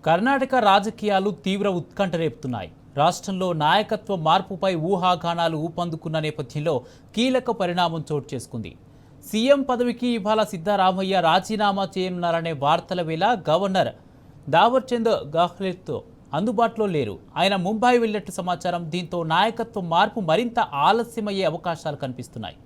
కర్ణాటక రాజకీయాలు తీవ్ర ఉత్కంఠ రేపుతున్నాయి. రాష్ట్రంలో నాయకత్వ మార్పుపై ఊహాగానాలు ఊపందుకున్న నేపథ్యంలో కీలక పరిణామం చోటు చేసుకుంది. సీఎం పదవికి ఇవాళ సిద్ధరామయ్య రాజీనామా చేయనున్నారనే వార్తల వేళ గవర్నర్ దావర్చంద్ గెహ్లోట్ అందుబాటులో లేరు. ఆయన ముంబై వెళ్లినట్టు సమాచారం. దీంతో నాయకత్వ మార్పు మరింత ఆలస్యమయ్యే అవకాశాలు కనిపిస్తున్నాయి.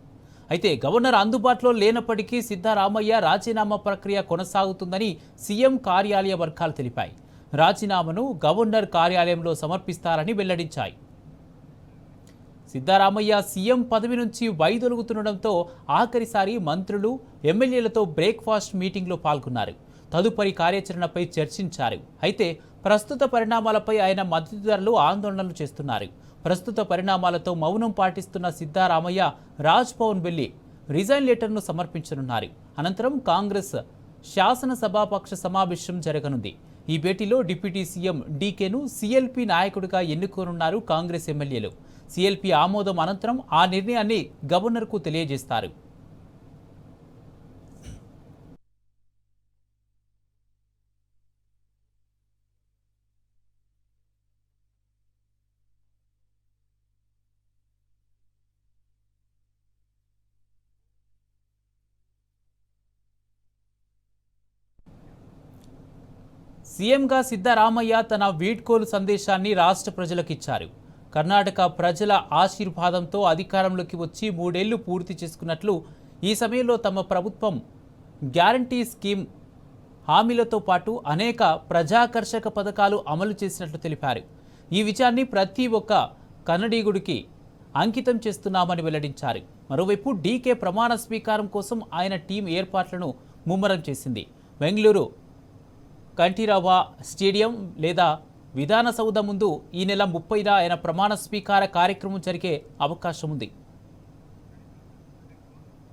అయితే గవర్నర్ అందుబాటులో లేనప్పటికీ సిద్ధరామయ్య రాజీనామా ప్రక్రియ కొనసాగుతుందని సీఎం కార్యాలయ వర్గాలు తెలిపాయి. రాజీనామాను గవర్నర్ కార్యాలయంలో సమర్పిస్తారని వెల్లడించాయి. సిద్ధరామయ్య సీఎం పదవి నుంచి వైదొలుగుతుండటంతో ఆఖరిసారి మంత్రులు, ఎమ్మెల్యేలతో బ్రేక్ఫాస్ట్ మీటింగ్లో పాల్గొన్నారు. తదుపరి కార్యాచరణపై చర్చించారు. అయితే ప్రస్తుత పరిణామాలపై ఆయన మద్దతుదారులు ఆందోళనలు చేస్తున్నారు. ప్రస్తుత పరిణామాలతో మౌనం పాటిస్తున్న సిద్ధరామయ్య రాజ్ భవన్ వెళ్లి రిజైన్ లెటర్ను సమర్పించనున్నారు. అనంతరం కాంగ్రెస్ శాసనసభాపక్ష సమావేశం జరగనుంది. ఈ భేటీలో డిప్యూటీ సీఎం డీకేను సీఎల్పీ నాయకుడిగా ఎన్నుకోనున్నారు కాంగ్రెస్ ఎమ్మెల్యేలు. సీఎల్పీ ఆమోదం అనంతరం ఆ నిర్ణయాన్ని గవర్నర్కు తెలియజేస్తారు. సీఎంగా సిద్ధరామయ్య తన వీడ్కోలు సందేశాన్ని రాష్ట్ర ప్రజలకు ఇచ్చారు. కర్ణాటక ప్రజల ఆశీర్వాదంతో అధికారంలోకి వచ్చి 3 ఏళ్లు పూర్తి చేసుకున్నట్లు, ఈ సమయంలో తమ ప్రభుత్వం గ్యారంటీ స్కీమ్ హామీలతో పాటు అనేక ప్రజాకర్షక పథకాలు అమలు చేసినట్లు తెలిపారు. ఈ విజయాన్ని ప్రతి ఒక్క కన్నడీగుడికి అంకితం చేస్తున్నామని వెల్లడించారు. మరోవైపు డీకే ప్రమాణ స్వీకారం కోసం ఆయన టీం ఏర్పాట్లను ముమ్మరం చేసింది. బెంగళూరు కంఠీరవ స్టేడియం లేదా విధానసౌధ ముందు ఈ నెల 30న ఆయన ప్రమాణ స్వీకార కార్యక్రమం జరిగే అవకాశం ఉంది.